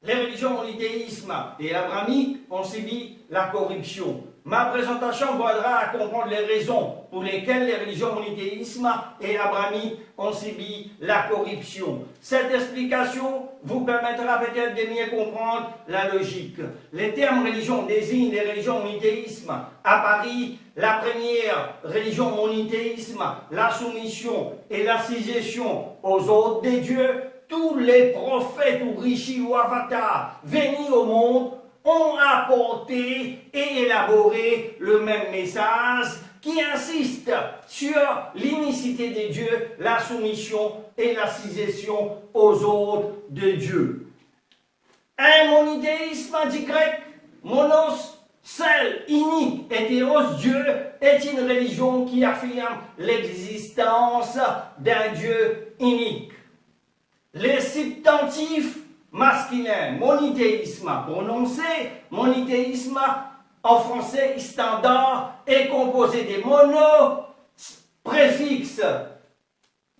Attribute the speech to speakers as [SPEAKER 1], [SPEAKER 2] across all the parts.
[SPEAKER 1] Les religions monothéisme et abrahamiques ont subi la corruption. Ma présentation vaudra à comprendre les raisons pour lesquelles les religions monothéisme et abrahamiques ont subi la corruption. Cette explication vous permettra peut-être de mieux comprendre la logique. Les termes religion désignent les religions monothéisme. À Paris, la première religion monothéisme, la soumission et la suggestion aux autres des dieux. Tous les prophètes ou rishis ou avatars venus au monde ont apporté et élaboré le même message qui insiste sur l'unicité des dieux, la soumission et la suggestion aux autres de Dieu. Un monothéisme dit grec, monos, seul, unique, et théos, Dieu, est une religion qui affirme l'existence d'un Dieu unique. Les substantifs masculins, monothéisme prononcé, monothéisme en français standard est composé des mono, préfixe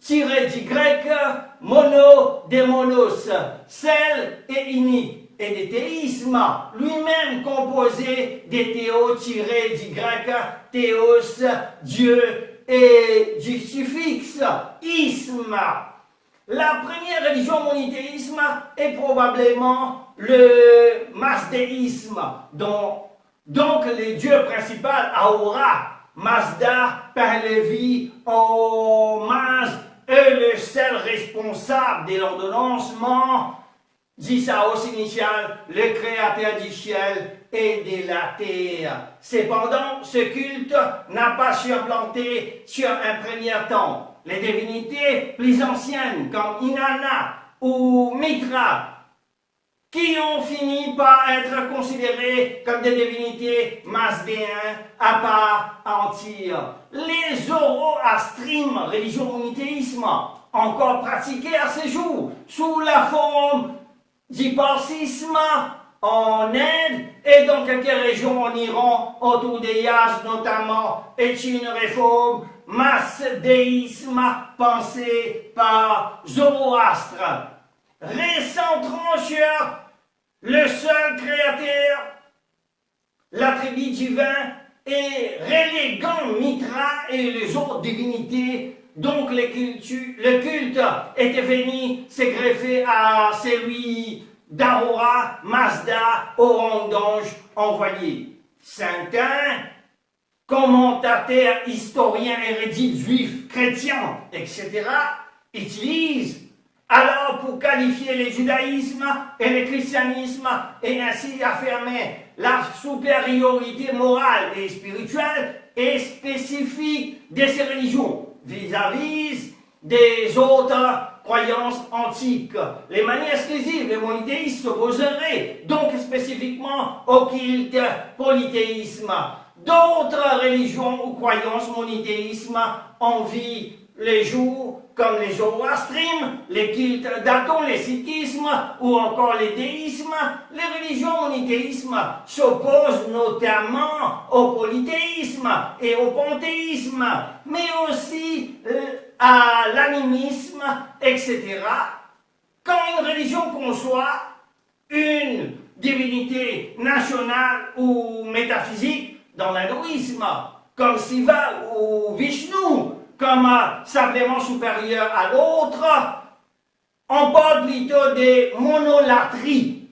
[SPEAKER 1] tiré du grec, mono, des monos, seul et unique, et des théismes, lui-même composé des théos tirés du grec, théos, Dieu, et du suffixe isme. La première religion monothéisme est probablement le masdéisme, donc le dieu principal Ahura, Mazda, Pahlevi, Omaz est le seul responsable de l'ordonnancement d'Issaos initial, le créateur du ciel et de la terre. Cependant, ce culte n'a pas surplanté sur un premier temps. Les divinités plus anciennes comme Inanna ou Mitra, qui ont fini par être considérées comme des divinités masdéennes à part entière. Les zoroastrimes, religion monothéisme, encore pratiquées à ce jour, sous la forme du parsisme en Inde et dans quelques régions en Iran, autour des Yazd notamment, est une réforme masdéisme pensé par Zoroastre. Recentrant sur le seul créateur, l'attribut divin et reléguant Mitra et les autres divinités, donc le culte était venu se greffer à celui d'Ahura, Mazda, au rang d'ange envoyé. Certains commentateurs, historiens, érudites, juifs, chrétiens, etc., utilisent alors pour qualifier le judaïsme et le christianisme et ainsi affirmer la supériorité morale et spirituelle et spécifique de ces religions vis-à-vis des autres croyances antiques. Les manières exclusives, les monothéistes s'opposeraient donc spécifiquement au culte polythéisme. D'autres religions ou croyances monothéisme en vie les jours comme les zoroastrimes, les cultes d'Aton, les sikhismes ou encore les déismes. Les religions monothéisme s'opposent notamment au polythéisme et au panthéisme, mais aussi à l'animisme, etc. Quand une religion conçoit une divinité nationale ou métaphysique dans l'hindouisme, comme Shiva ou Vishnu, comme simplement supérieur à l'autre, on parle plutôt de monolatrie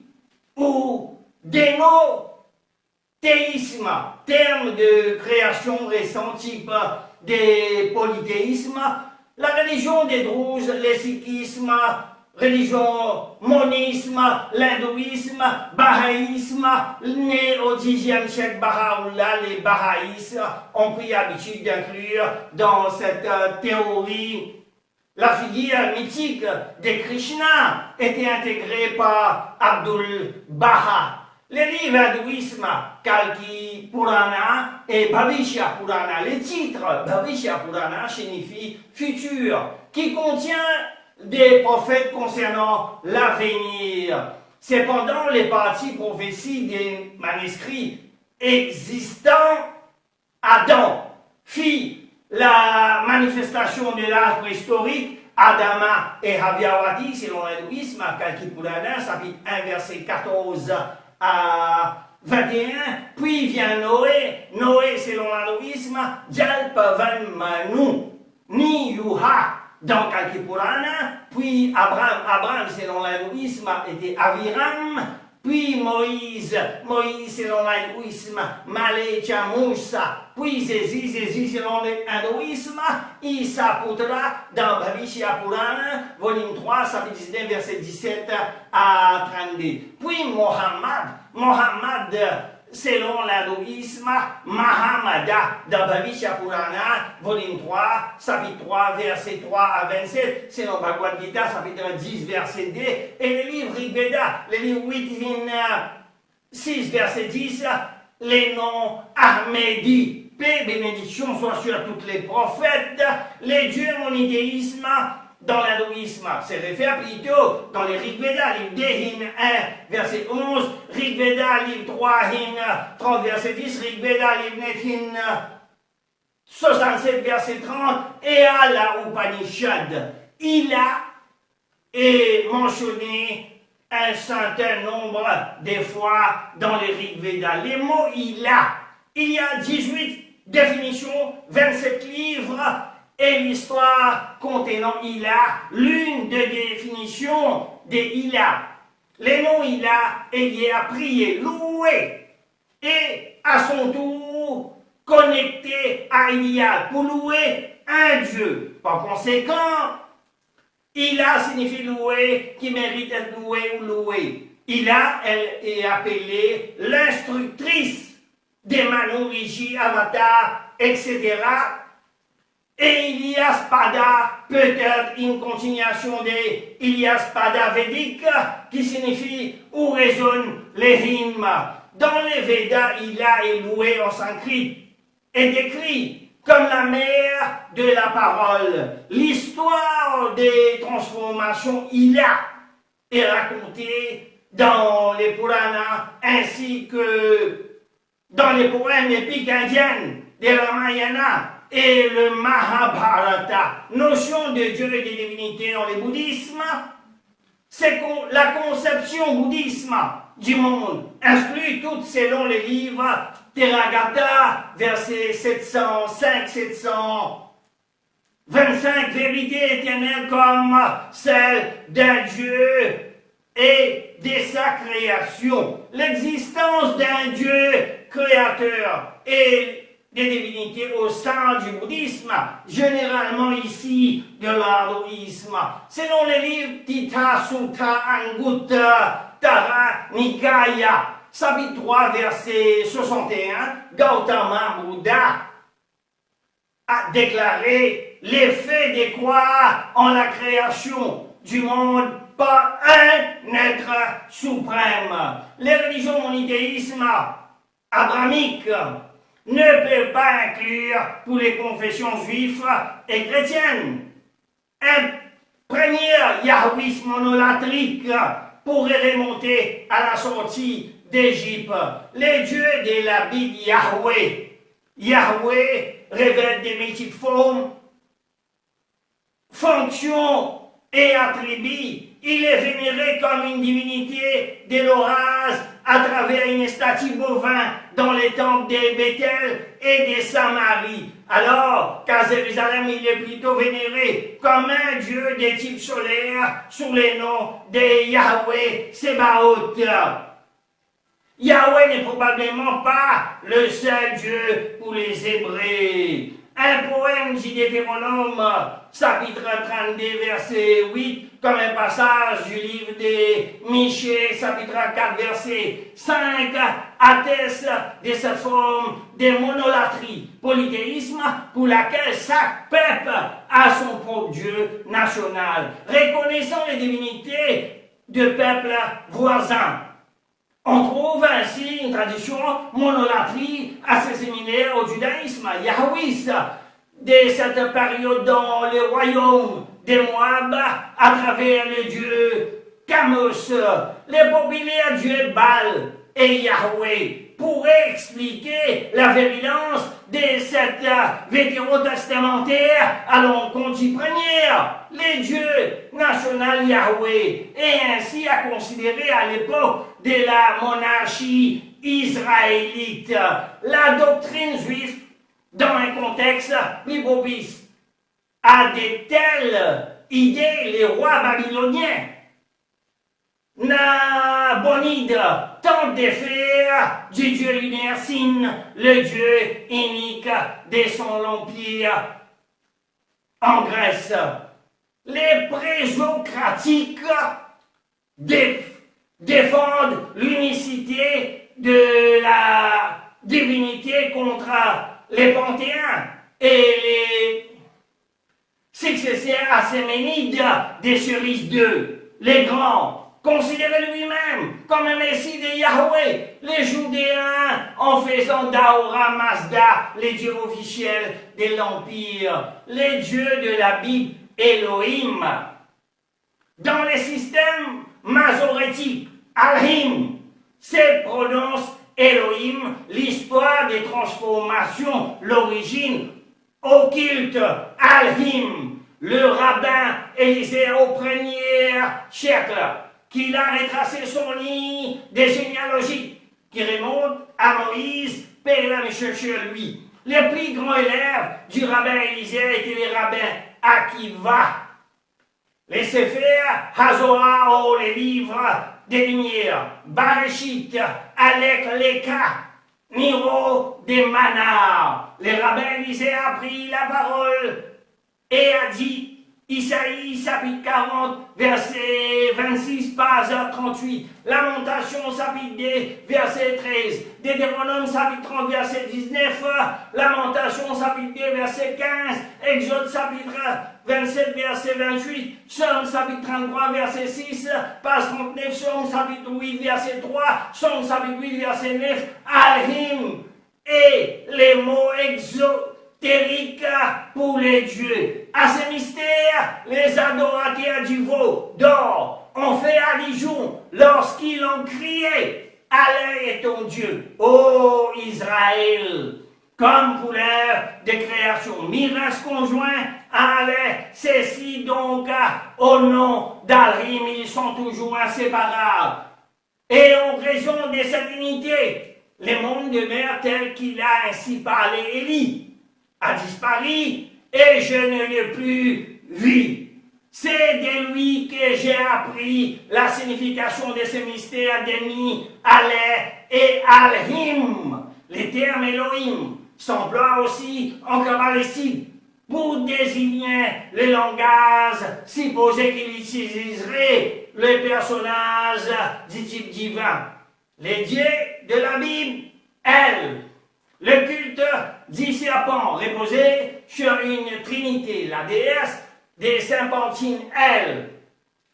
[SPEAKER 1] ou d'énothéisme, terme de création récent type des polythéismes. La religion des Druzes, le sikhisme, religion monisme, l'hindouisme, bahaïsme, né au Xe siècle Baha'u'llah, les bahaïs ont pris l'habitude d'inclure dans cette théorie la figure mythique de Krishna était intégrée par Abdul Baha. Les livres hindouisme, Kalki Purana et Bhavishya Purana, les titres Bhavishya Purana signifie futur, qui contient des prophètes concernant l'avenir. Cependant, les parties prophéties des manuscrits existants, Adam fit la manifestation de l'âge préhistorique Adama et Havyawati, selon l'hindouisme, Kalkipurana, chapitre 1, verset 14 à 21. Puis vient Noé, Noé, selon l'hindouisme, Jalpavan Manu, Ni Yuha, dans Kalkipurana. Puis Abraham, selon l'hindouisme, était Aviram. Puis Moïse, selon l'hindouisme, Malecha Musa. Puis Jésus, selon l'hindouisme, Isa Putra, dans Bhavishya Purana, volume 3, chapitre 19, verset 17 à 32. Puis Mohammed, selon l'hindouisme, Mahamada, dans Bhavishya Purana, volume 3, chapitre 3, verset 3 à 27, selon Bhagavad Gita, chapitre 10, verset 2, et les livres Rigveda, les livres 8, 6, verset 10, les noms Ahmedi. Paix, bénédiction soit sur tous les prophètes, les dieux monothéisme, dans l'hindouisme, c'est référé plutôt dans les Rigveda, livre 2, hymne 1, verset 11, Rigveda, livre 3, hymne 30, verset 10, Rigveda, livre 9, hymne 67, verset 30, et à la Upanishad. Il a mentionné un certain nombre de fois dans les Rigveda. Les mots il y a 18 définitions, 27 livres, et l'histoire contenant Ila, l'une des définitions des Ila. Les noms Ila est lié à prier, louer, et à son tour connecté à Ila pour louer un Dieu. Par conséquent, Ila signifie louer, qui mérite d'être loué ou loué. Ila, elle est appelée l'instructrice des Manu, Rishi, Avatar, etc. Et Ilyaspada peut être une continuation des Ilyaspada védiques qui signifie où résonnent les hymnes. Dans les Védas, Ila est loué en sanskrit et décrit comme la mère de la parole. L'histoire des transformations Ila est racontée dans les Puranas ainsi que dans les poèmes épiques indiennes des Ramayana et le Mahabharata. Notion de Dieu et de divinité dans le bouddhisme, c'est la conception bouddhisme du monde, inclut toutes selon les livres Theragatha, versets 705-725, vérité éternelle comme celle d'un Dieu et de sa création. L'existence d'un Dieu créateur et des divinités au sein du bouddhisme, généralement ici de l'hindouisme. Selon les livres Tita Sutta Anguttara Tara Nikaya, chapitre 3, verset 61, Gautama Bouddha a déclaré l'effet de croire en la création du monde par un être suprême. Les religions monothéisme abrahamique ne peut pas inclure pour les confessions juives et chrétiennes. Un premier yahwisme monolatrique pourrait remonter à la sortie d'Égypte. Les dieux de la Bible Yahweh. Yahweh révèle des multiples formes, fonctions et attributs. Il est vénéré comme une divinité de l'orage à travers une statue bovine dans les temples de Bethel et de Samarie. Alors qu'à Jérusalem, il est plutôt vénéré comme un dieu de type solaire sous les noms de Yahweh Sebaoth. Yahweh n'est probablement pas le seul Dieu pour les Hébreux. Un poème du Deutéronome, chapitre 32, verset 8, comme un passage du livre de Michée, chapitre 4, verset 5, atteste de cette forme de monolatrie, polythéisme, pour laquelle chaque peuple a son propre Dieu national, reconnaissant les divinités de peuples voisins. On trouve ainsi une tradition monolatrie assez similaire au judaïsme yahwiste de cette période dans le royaume des Moab à travers le dieu Kamos. Les populaires dieux Baal et Yahweh pourraient expliquer la virulence de cette vétérotestamentaire à l'encontre du premier. les dieux nationaux Yahweh, et ainsi à considérer à l'époque de la monarchie israélite la doctrine juive dans un contexte plus propice à de telles idées. Les rois babyloniens Nabonide tente de faire du dieu lunaire Sin le dieu unique de son empire en Grèce. Les présocratiques défendent l'unicité de la divinité contre les panthéons et les successeurs achéménides des Cyrus II, les grands. Considérait lui-même comme un messie de Yahweh, les Judéens en faisant d'Ahura Mazda les dieux officiels de l'Empire, les dieux de la Bible Elohim. Dans les systèmes masorétiques, Alhim se prononce Elohim, l'histoire des transformations, l'origine occulte Alhim, le rabbin Élisée au premier siècle, qu'il a retracé son ligne des généalogies qui remonte à Moïse, Père la chercher lui. Les plus grands élèves du rabbin Élisée étaient les rabbins Akiva, les Sefer Hazoah, les livres des Lumières, Bareshit, Alec Leka, Niro des Manar. Les rabbins Élisée a pris la parole et a dit, Isaïe, chapitre 40, verset 26, page 38. Lamentation, chapitre 2, verset 13. Deutéronome, chapitre 30, verset 19. Lamentation, chapitre 2, verset 15. Exode, chapitre 27, verset 28. Psaume, chapitre 33, verset 6. Page 39, Psaume, chapitre 8, verset 3. Psaume, chapitre 8, verset 9. Alhim et les mots exotériques pour les dieux. À ces mystères, les adorateurs du veau d'or ont fait allusion lorsqu'ils ont crié « Allah est ton Dieu, ô Israël !» Comme pour l'ère de création, miracle conjoint à Allah, ceci donc au nom d'Alhim, ils sont toujours inséparables. Et en raison de cette unité, le monde demeure tel qu'il a ainsi parlé Élie, a disparu et je ne l'ai plus vu. C'est de lui que j'ai appris la signification de ces mystères d'Eni, Allah et Alhim. Les termes Elohim s'emploient aussi en kabbalistique pour désigner le langage supposé qu'il utiliserait le personnage du type divin. Les dieux de la Bible, elle. Le culte du serpent reposait sur une trinité, la déesse des Sympantines, elle,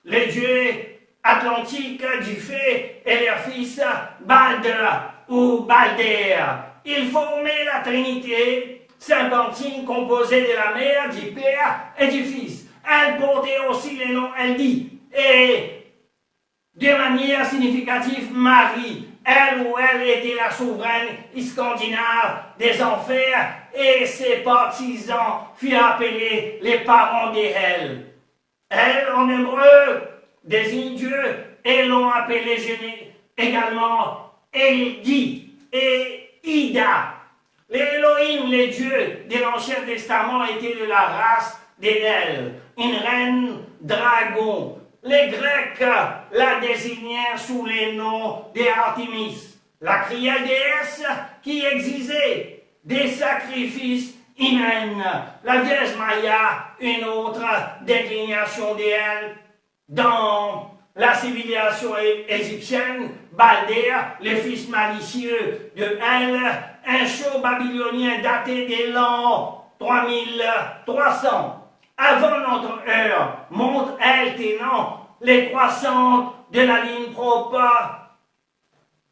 [SPEAKER 1] le dieu atlantique du feu et leur fils Balder ou Balder. Ils formaient la trinité Sympantine composée de la mère, du père et du fils. Elle portait aussi le nom Eldi et de manière significative Marie. Elle ou elle était la souveraine scandinave des enfers et ses partisans furent appelés les parents d'El. Elle, en hébreu, désigne Dieu et l'ont appelé également Eldi et Ida. Les Elohim, les dieux de l'Ancien Testament, étaient de la race d'Enel, une reine dragon. Les Grecs la désignèrent sous les noms d'Artémis, la cruelle déesse qui exigeait des sacrifices humains. La Vierge Maria, une autre déclination d'elle. Dans la civilisation égyptienne, Balder, le fils malicieux de El, un chant babylonien daté de l'an 3300. Avant notre heure, montre elle tenant les croissantes de la ligne propre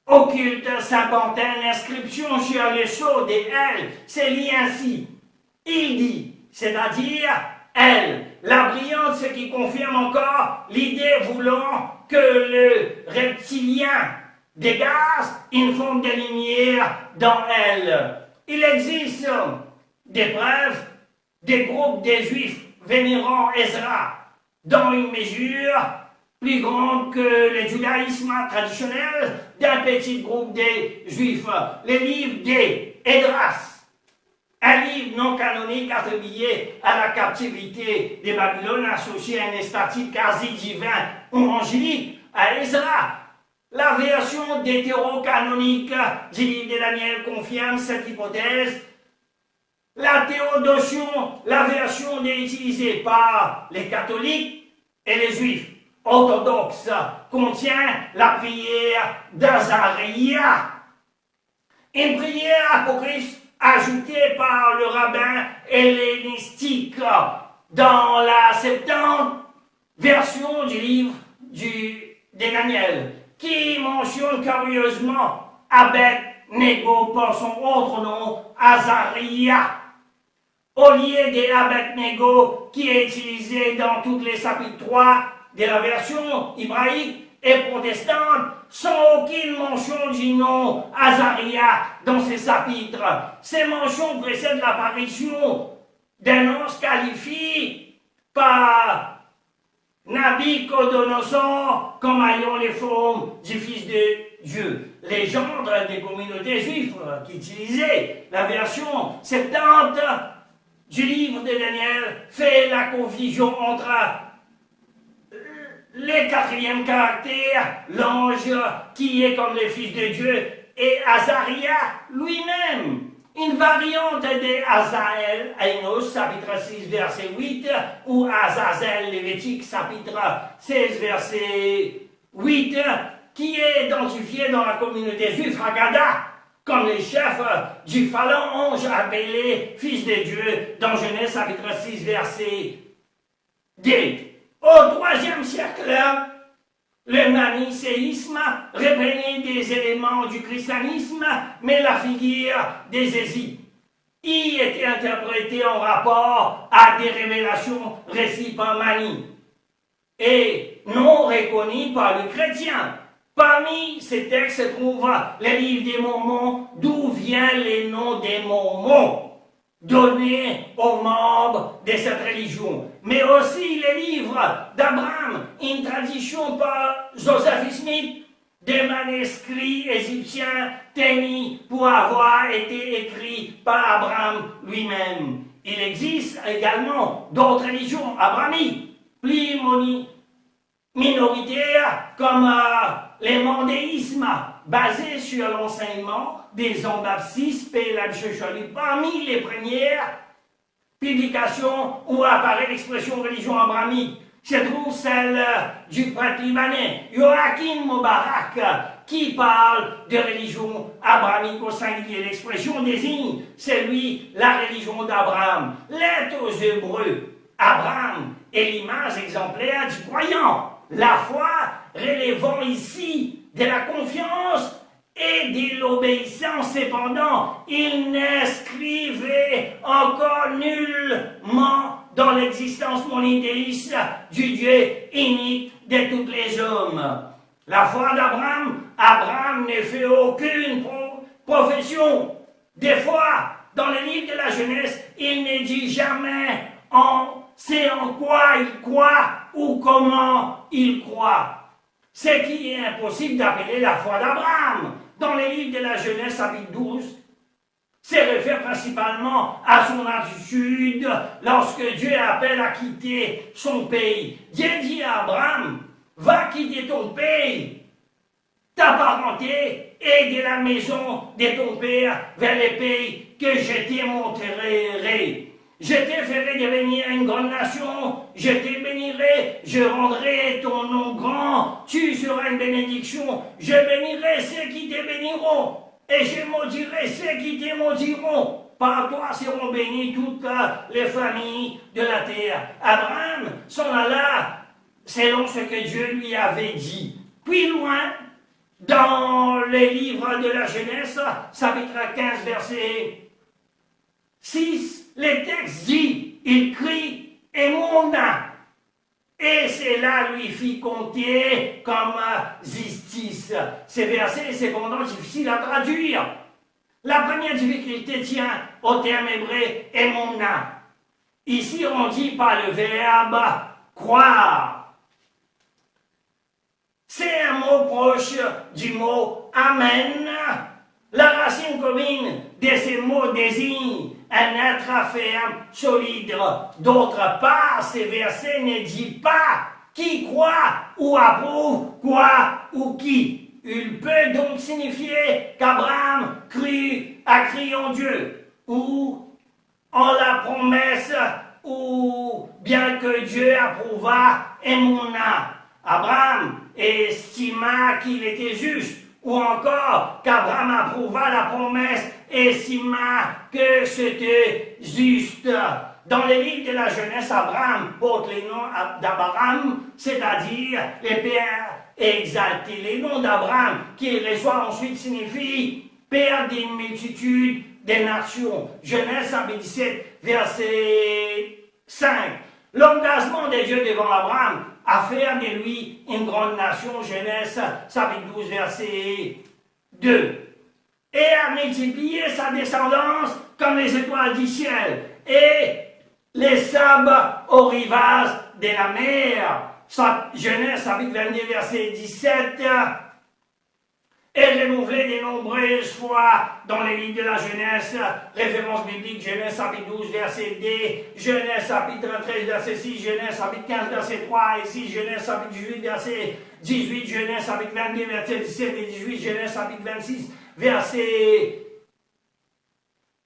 [SPEAKER 1] occulte Saint-Pantin, l'inscription sur les sceaux des elle, c'est lié ainsi. Il dit, c'est-à-dire elle, la brillante, ce qui confirme encore l'idée voulant que le reptilien dégage une forme de lumière dans elle. Il existe des preuves des groupes des Juifs vénérant Ezra dans une mesure plus grande que le judaïsme traditionnel d'un petit groupe des Juifs. Les livres des Esdras, un livre non canonique attribué à la captivité de Babylone, associé à un statut quasi divin ou angélique, à Ezra. La version d'hétéro-canonique du livre de Daniel confirme cette hypothèse. La théodotion, la version utilisée par les catholiques et les juifs orthodoxes, contient la prière d'Azaria, une prière apocryphe ajoutée par le rabbin hellénistique dans la 70 version du livre de Daniel, qui mentionne curieusement Abed-Nego par son autre nom, Azaria, au lieu de Abed-Nego qui est utilisé dans tous les chapitres 3 de la version hébraïque et protestante, sans aucune mention du nom Azaria dans ces chapitres. Ces mentions précèdent l'apparition d'un ange qualifié par Nabucodonosor comme ayant les formes du Fils de Dieu. Les gendres des communautés juives qui utilisaient la version 70 du livre de Daniel fait la confusion entre le quatrième caractère, l'ange qui est comme le Fils de Dieu, et Azaria lui-même, une variante de Azaël, Ainos, chapitre 6, verset 8, ou Azazel, Lévitique, chapitre 16, verset 8, qui est identifié dans la communauté juive Haggadah comme les chefs du fallen ange appelé Fils de Dieu, dans Genèse, chapitre 6, verset 2. Au IIIe siècle, le manichéisme reprenait des éléments du christianisme, mais la figure des Jésus y était interprétée en rapport à des révélations reçues par Mani et non reconnues par les chrétiens. Parmi ces textes se trouve le livre des Mormons, d'où vient le nom des Mormons, donné aux membres de cette religion, mais aussi les livres d'Abraham, une tradition par Joseph Smith, des manuscrits égyptiens tenus pour avoir été écrits par Abraham lui-même. Il existe également d'autres religions abrahamiques, plus minoritaires, comme les mondéismes, basés sur l'enseignement des Jean-Baptiste et l'abbé Chalut. Parmi les premières publications où apparaît l'expression religion abrahamique se trouve celle du prêtre libanais Joachim Mubarak, qui parle de religion abrahamique au singulier. L'expression désigne celui, la religion d'Abraham. Lettre aux Hébreux, Abraham est l'image exemplaire du croyant. La foi relevant ici de la confiance et de l'obéissance. Cependant, il n'inscrivait encore nullement dans l'existence monothéiste du Dieu unique de tous les hommes. La foi d'Abraham, Abraham ne fait aucune profession. Des fois, dans le livre de la Genèse, il ne dit jamais c'est en quoi il croit ou comment il croit. Ce qui est impossible d'appeler la foi d'Abraham. Dans les livres de la Genèse, chapitre 12, se réfère principalement à son attitude lorsque Dieu appelle à quitter son pays. Dieu dit à Abraham, va quitter ton pays, ta parenté et de la maison de ton père vers les pays que je te montrerai. Je te ferai devenir une grande nation, je te bénirai, je rendrai ton nom grand, tu seras une bénédiction, je bénirai ceux qui te béniront, et je maudirai ceux qui te maudiront. Par toi seront bénies toutes les familles de la terre. Abraham s'en alla selon ce que Dieu lui avait dit. Puis loin, dans les livres de la Genèse, chapitre 15, verset 6, le texte dit, il crie, et mon âme. Et cela lui fit compter comme justice. Ces versets, cependant, difficiles à traduire. La première difficulté tient au terme hébreu, et mon âme. Ici, on dit par le verbe croire. C'est un mot proche du mot amen. La racine commune de ces mots désigne un être ferme, solide. D'autre part, ces versets ne disent pas qui croit ou approuve quoi ou qui. Il peut donc signifier qu'Abraham a cru en Dieu, ou en la promesse, ou bien que Dieu approuva Emouna. Abraham estima qu'il était juste, ou encore qu'Abraham approuva la promesse et estima que c'était juste. Dans les livres de la Genèse, Abraham porte les noms d'Abraham, c'est-à-dire les pères exaltés. Les noms d'Abraham, qui reçoit ensuite, signifie père d'une multitude des nations. Genèse chapitre 17, verset 5. L'engagement de Dieu devant Abraham à faire de lui une grande nation. Genèse chapitre 12, verset 2. Et à multiplier sa descendance comme les étoiles du ciel et les sables au rivage de la mer. Genèse chapitre 22, verset 17. Et renouvelé de nombreuses fois dans les livres de la Genèse, référence biblique, Genèse chapitre 12, verset 2, Genèse chapitre 13, verset 6, Genèse chapitre 15, verset 3 et 6, Genèse chapitre 18, verset 18, Genèse chapitre 22, verset 17 et 18, Genèse chapitre 26, verset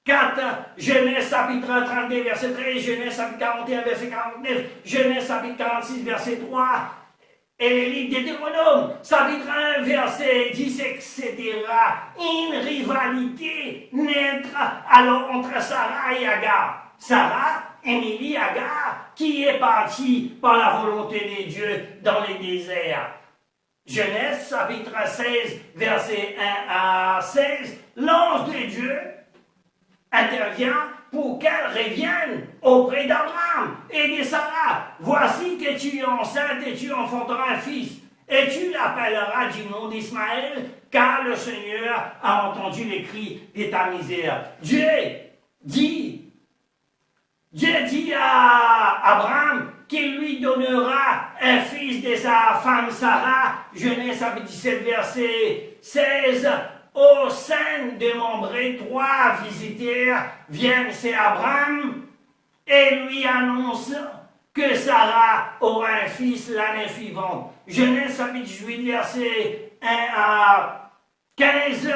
[SPEAKER 1] 4, Genèse chapitre 32, verset 13, Genèse chapitre 41, verset 49, Genèse chapitre 46, verset 3, et les livres de Deutéronome, chapitre 1, verset 10, etc. Une rivalité naîtra alors entre Sarah et Agar. Sarah, Émilie, Agar, qui est partie par la volonté de Dieu dans les déserts. Genèse, chapitre 16, verset 1 à 16, l'ange de Dieu intervient pour qu'elle revienne auprès d'Abraham et de Sarah. Voici que tu es enceinte et tu enfanteras un fils, et tu l'appelleras du nom d'Ismaël, car le Seigneur a entendu les cris de ta misère. Dieu dit à Abraham qu'il lui donnera un fils de sa femme Sarah. Genèse chapitre 17, verset 16. Au sein de membrés, 3 visiteurs viennent chez Abraham et lui annoncent que Sarah aura un fils l'année suivante. Genèse chapitre 18, verset 1 à 15.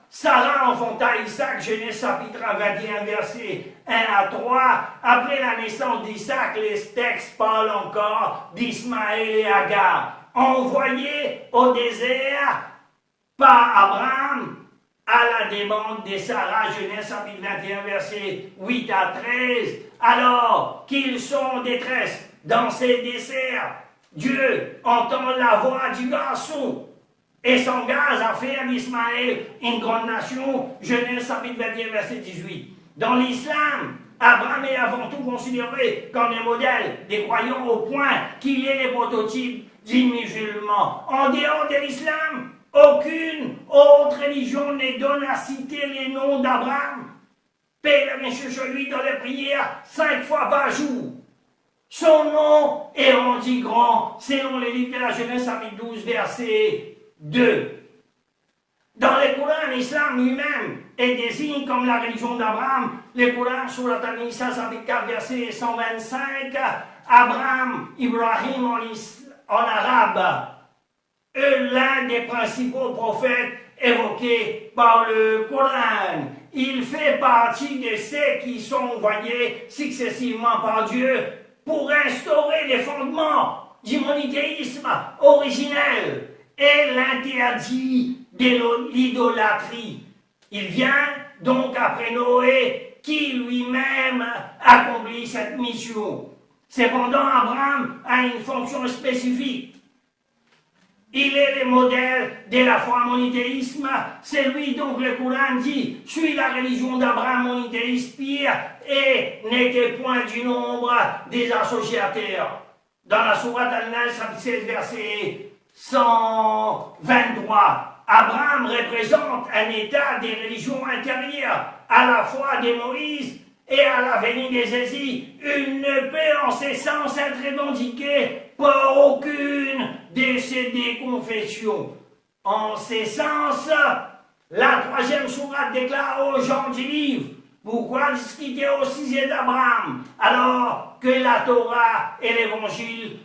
[SPEAKER 1] Sarah enfanta Isaac, Genèse chapitre 21, verset 1 à 3. Après la naissance d'Isaac, les textes parlent encore d'Ismaël et Agar, envoyés au désert par Abraham à la demande de Sarah, Genèse chapitre 21, verset 8 à 13, alors qu'ils sont en détresse dans ces déserts, Dieu entend la voix du garçon et s'engage à faire d'Ismaël une grande nation, Genèse chapitre 21, verset 18. Dans l'islam, Abraham est avant tout considéré comme un modèle des croyants au point qu'il est le prototype du musulman. En dehors de l'islam, aucune autre religion ne donne à citer les noms d'Abraham. Père sur lui dans les prières 5 fois par jour. Son nom est rendu grand selon les livres de la Genèse chapitre 12, verset 2. Dans le Coran, l'islam lui-même est désigné comme la religion d'Abraham. Le Coran sur la Tanissa chapitre 4, verset 125. Abraham, Ibrahim en arabe. L'un des principaux prophètes évoqués par le Coran. Il fait partie de ceux qui sont envoyés successivement par Dieu pour instaurer les fondements du monothéisme originel et l'interdit de l'idolâtrie. Il vient donc après Noé qui lui-même accomplit cette mission. Cependant, Abraham a une fonction spécifique. Il est le modèle de la foi monothéisme. C'est lui donc le Coran dit, suit la religion d'Abraham monothéiste pire et n'était point du nombre des associateurs. Dans la sourate An-Nahl, chapitre 16, verset 123, Abraham représente un état des religions intérieures, à la fois de Moïse et à la venue des Jésus, il ne peut en ce sens être revendiqué par aucune de ces deux confessions. En ce sens, la troisième sourate déclare aux gens du livre: pourquoi discuter au sujet d'Abraham alors que la Torah et l'Évangile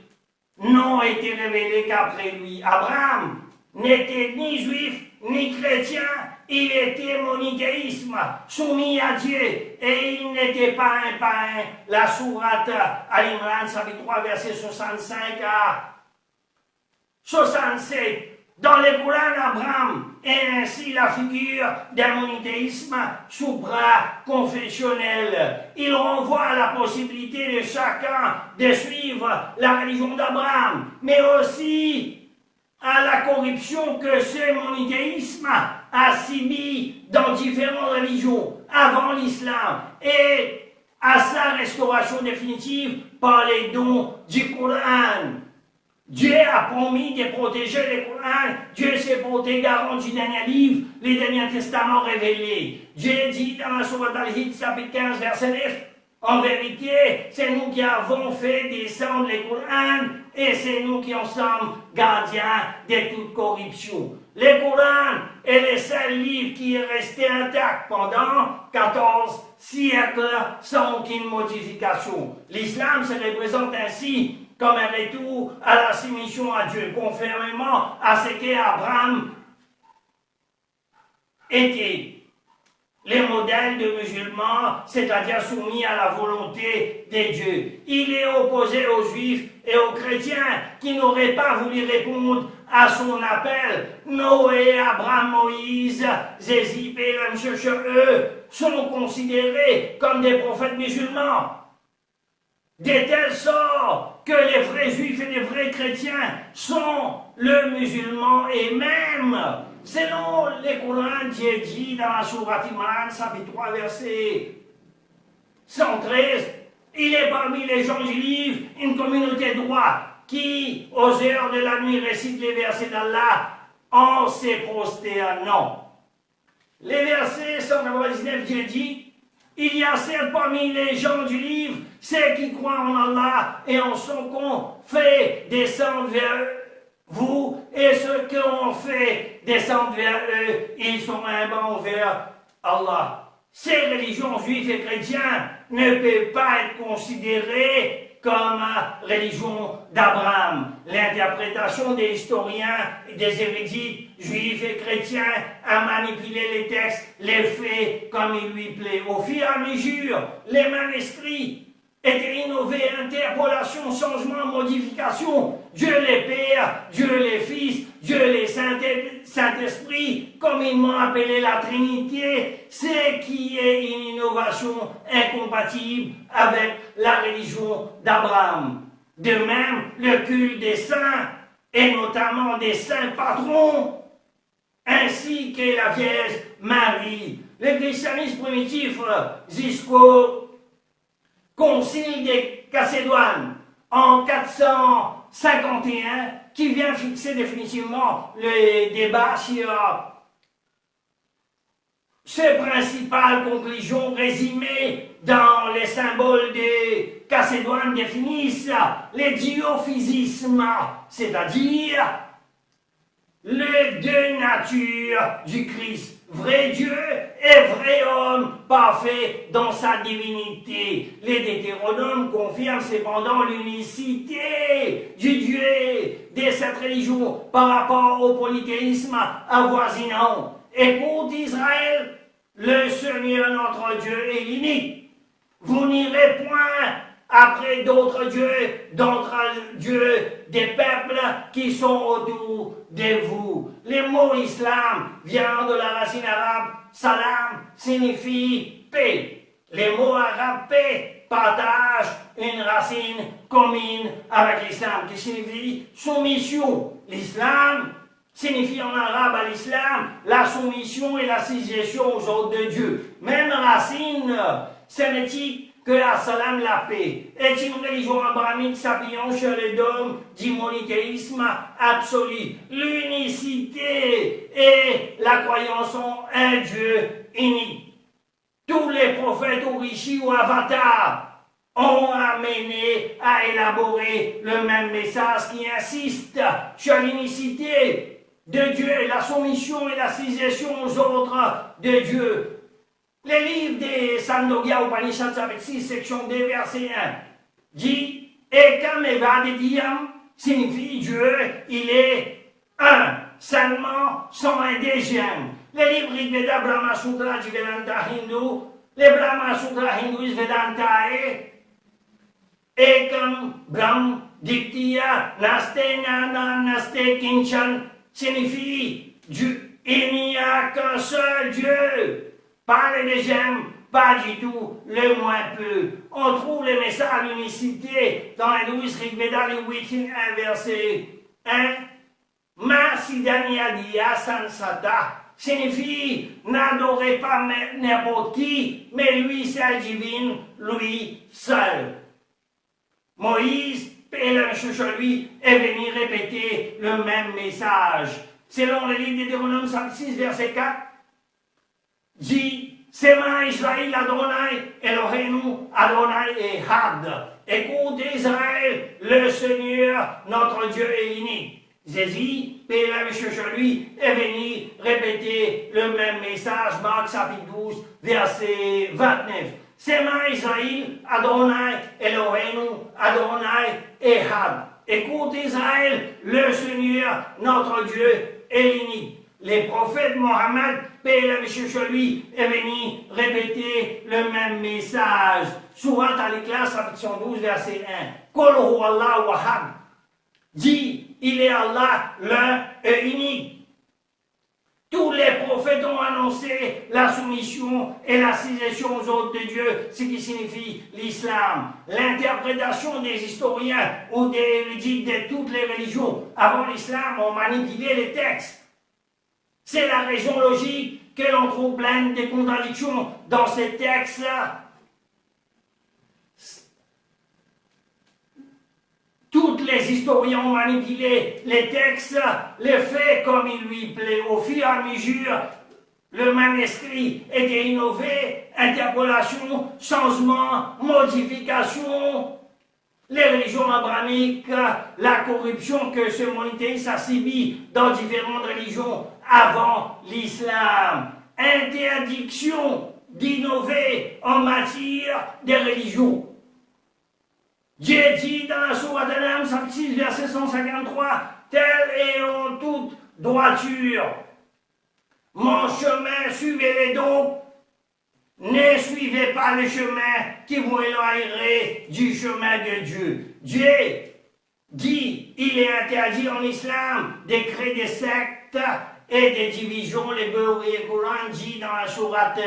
[SPEAKER 1] n'ont été révélés qu'après lui? Abraham n'était ni juif ni chrétien, il était monothéisme, soumis à Dieu, et il n'était pas un païen. La sourate Al-Imran, chapitre 3, verset 65 à 67. Dans le Coran, Abraham est ainsi la figure d'un monothéisme supra-confessionnel. Il renvoie à la possibilité de chacun de suivre la religion d'Abraham, mais aussi à la corruption que ce monothéisme a subi dans différentes religions avant l'islam et à sa restauration définitive par les dons du Coran. Dieu a promis de protéger le Coran. Dieu s'est porté garant du dernier livre, les derniers testaments révélés. Dieu dit dans la sourate Al-Hijr, chapitre 15, verset 9, en vérité, c'est nous qui avons fait descendre le Coran et c'est nous qui en sommes gardiens de toute corruption. Le Coran est le seul livre qui est resté intact pendant 14 siècles sans aucune modification. L'islam se représente ainsi comme un retour à la soumission à Dieu, conformément à ce qu'Abraham était. Les modèles de musulmans, c'est-à-dire soumis à la volonté de Dieu. Il est opposé aux juifs et aux chrétiens qui n'auraient pas voulu répondre à son appel. Noé, Abraham, Moïse, Jésus, eux sont considérés comme des prophètes musulmans. De telle sorte que les vrais juifs et les vrais chrétiens sont le musulman et même, selon le Coran, Dieu dit dans la sourate Imran, chapitre 3, verset 113, il est parmi les gens du livre une communauté droite qui, aux heures de la nuit, récite les versets d'Allah en se prosternant. Les versets 199, Dieu dit: il y a certes parmi les gens du livre ceux qui croient en Allah et en son qu'on fait descendre vers vous, et ceux qu'on fait descendre vers eux, ils sont humblement vers Allah. Ces religions juives et chrétiennes ne peuvent pas être considérées comme religion d'Abraham. L'interprétation des historiens et des érudites juifs et chrétiens a manipulé les textes, les faits comme il lui plaît. Au fur et à mesure, les manuscrits étaient innovés, interpolations, changements, modifications. Dieu les Pères, Dieu les Fils, Dieu les Saint-Esprit, comme ils m'ont appelé la Trinité, ce qui est une innovation incompatible avec la religion d'Abraham. De même, le culte des saints, et notamment des saints patrons, ainsi que la Vierge Marie. Le christianisme primitif jusqu'au Concile de Chalcédoine en 451, qui vient fixer définitivement le débat sur ces principales conclusions résumées dans les symboles de Chalcédoine définissent le diophysisme, c'est-à-dire les deux natures du Christ. Vrai Dieu et vrai homme, parfait dans sa divinité. Les Deutéronomes confirment cependant l'unicité du Dieu de cette religion par rapport au polythéisme avoisinant. Écoute Israël, le Seigneur notre Dieu est l'unique. Vous n'irez point après d'autres dieux des peuples qui sont autour de vous. Le mot islam vient de la racine arabe salam, signifie paix. Les mots arabes paix partagent une racine commune avec l'islam qui signifie soumission. L'islam signifie en arabe à l'islam la soumission et la sujétion aux ordres de Dieu. Même racine sémitique que la salam, la paix, est une religion abrahamique s'appuyant sur le dogme du monothéisme absolu, l'unicité et la croyance en un Dieu unique. tous les prophètes ou rishis ou avatars ont amené à élaborer le même message qui insiste sur l'unicité de Dieu, la soumission et la citation aux ordres de Dieu. Les livres des Sandogya Upanishad, chapitre 6, section 2, verset 1, dit Ekam Evadidiyam signifie Dieu, il est un, seulement, sans un deuxième. Les livres Rigveda, Brahma Sutra du Vedanta hindu, les Brahma Sutra hindouistes Vedantae, Ekam Brahm Diktiya Naste Nana Naste Kinchan signifie Dieu, il n'y a qu'un seul Dieu. Pas les deuxièmes, pas du tout, le moins peu. On trouve les messages à l'unicité dans l'hindouisme Rigveda, le 8e verset 1. Ma Sidania Diya Sansata signifie n'adorez pas n'importe qui, mais lui seul divine, lui seul. Moïse, paix et la sur lui, est venu répéter le même message. Selon le livre de Deutéronome 56, verset 4, dit Sema Israël Adonai, Eloheinu Adonai Ehad. Écoute Israël, le Seigneur, notre Dieu est unique. Jésus, paix et la sur lui, est venu répéter le même message, Marc chapitre 12, verset 29. Sema Israël, Adonai, Eloheinu, Adonai, Ehad. Écoute Israël, le Seigneur, notre Dieu, est unique. Les prophètes Mohammed, paix et la sur lui, est venu répéter le même message. Surat Al-Ikhlas, chapitre 12, verset 1. Kol hu Allah wahad. Dit, il est Allah, l'un et unique. Tous les prophètes ont annoncé la soumission et la citation aux ordres de Dieu, ce qui signifie l'islam. L'interprétation des historiens ou des érudites de toutes les religions avant l'islam ont manipulé les textes. C'est la raison logique que l'on trouve pleine de contradictions dans ces textes-là. Tous les historiens ont manipulé les textes, les faits comme il lui plaît. Au fur et à mesure, le manuscrit était innové, interpolation, changement, modification. Les religions abrahamiques, la corruption que ce monothéisme a subi dans différentes religions avant l'islam. Interdiction d'innover en matière de religion. Dieu dit dans la sourate An-Am, chapitre 6, verset 153, tel est en toute droiture. Mon chemin, suivez-les donc. Ne suivez pas le chemin qui vous éloignerait du chemin de Dieu. Dieu dit, il est interdit en islam de créer des sectes et des divisions. Les Coran dit dans la sourate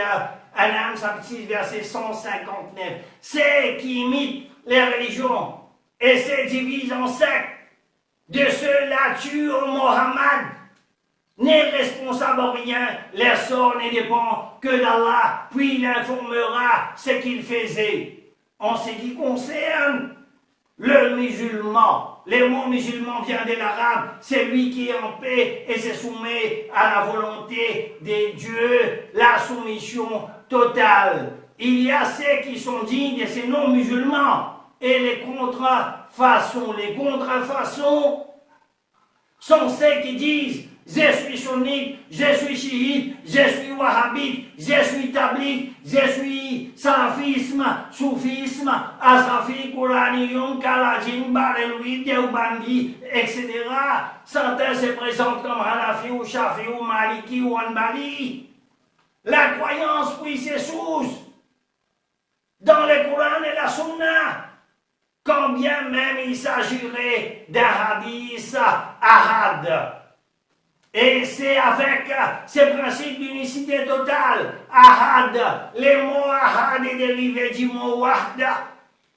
[SPEAKER 1] An-Am, chapitre 6, verset 159. C'est qui imitent les religions et se divisent en sectes. De ceux-là tuent Mohammed. N'est responsable en rien, leur sort ne dépend que d'Allah, puis il informera ce qu'il faisait. En ce qui concerne le musulman, le mot musulman vient de l'arabe, c'est lui qui est en paix et se soumet à la volonté de Dieu, la soumission totale. Il y a ceux qui sont dignes de ces noms musulmans et les contrefaçons. Les contrefaçons sont ceux qui disent je suis sunnite, je suis chiite, je suis wahhabite, je suis tabligh, je suis salafisme, soufisme, asrafi, Quraniyon, Kalajin, Bareloui, Deobandi, etc. Certains se présentent comme Hanafi ou Shafi ou Maliki ou Hanbali. La croyance puis s'essouce dans le Coran et la Sunna, quand bien même il s'agirait d'un hadith ahad. Et c'est avec ces principes d'unicité totale, ahad, les mots ahad est dérivé du mot wahda,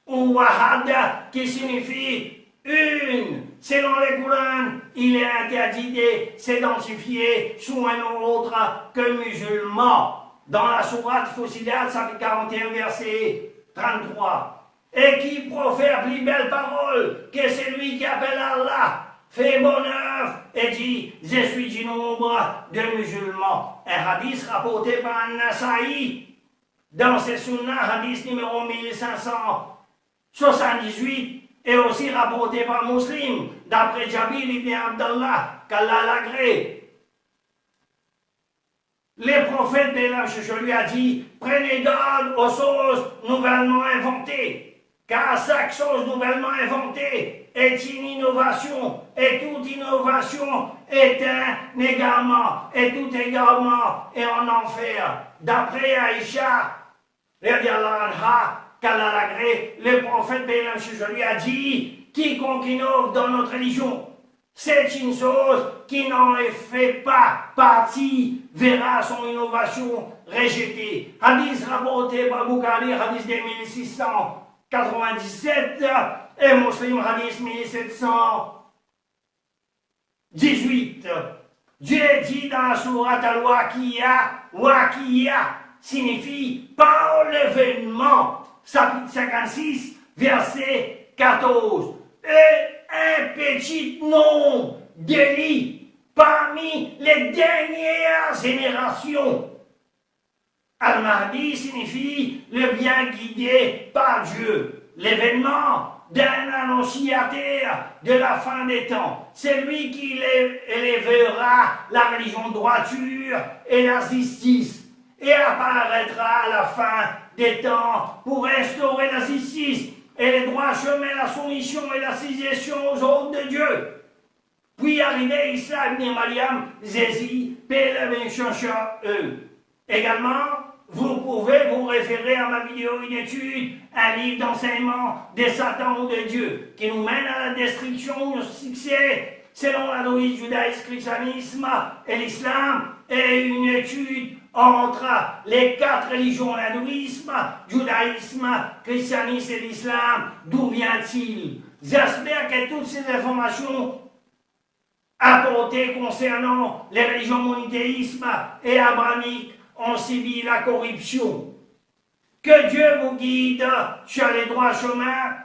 [SPEAKER 1] ou wahad qui signifie une. Selon le Coran, il est interdit de s'identifier sous un nom autre que musulman. Dans la sourate Fussilat, chapitre 41, verset 33. Et qui profère plus belle parole que celui qui appelle Allah, fait bonheur et dit, je suis du nombre de musulmans. Un hadith rapporté par An-Nasa'i dans ses sunnah, hadith numéro 1578, et aussi rapporté par Muslim, d'après Jabir ibn Abdallah, qu'Allah l'agrée. Les prophètes, je lui a dit, prenez garde aux choses nouvellement inventées, car chaque chose nouvellement inventée est une innovation, et toute innovation est un égarement, et tout égarement est en enfer. D'après Aïcha, qu'Allah l'agrée, le prophète, je lui a dit, quiconque innove dans notre religion, c'est une chose qui n'en fait pas partie, verra son innovation rejetée. Hadith rapporté par Bukhari, hadith de 1697, et Muslim, hadith 1718. Dieu dit dans la sourate Al-Waqiya signifie par l'événement, chapitre 56, verset 14. Et un petit nombre d'élits parmi les dernières générations. Al-Mahdi signifie le bien guidé par Dieu. L'événement d'un annonciateur de la fin des temps. C'est lui qui élèvera la religion de droiture et la justice et apparaîtra à la fin des temps pour restaurer la justice et les droits chemins, la soumission et la suggestion aux ordres de Dieu. Puis arrivé Isa ibn Mariam, Jésus, paix la bénédiction sur eux. Également, vous pouvez vous référer à ma vidéo, une étude, un livre d'enseignement des Satan ou de Dieu, qui nous mène à la destruction ou au succès, selon l'hindouisme, judaïsme, christianisme et l'islam, et une étude entre les 4 religions, l'hindouisme, judaïsme, christianisme et l'islam. D'où vient-il? J'espère que toutes ces informations apportées concernant les religions monothéisme et abrahamiques ont subi la corruption. Que Dieu vous guide sur les droits chemins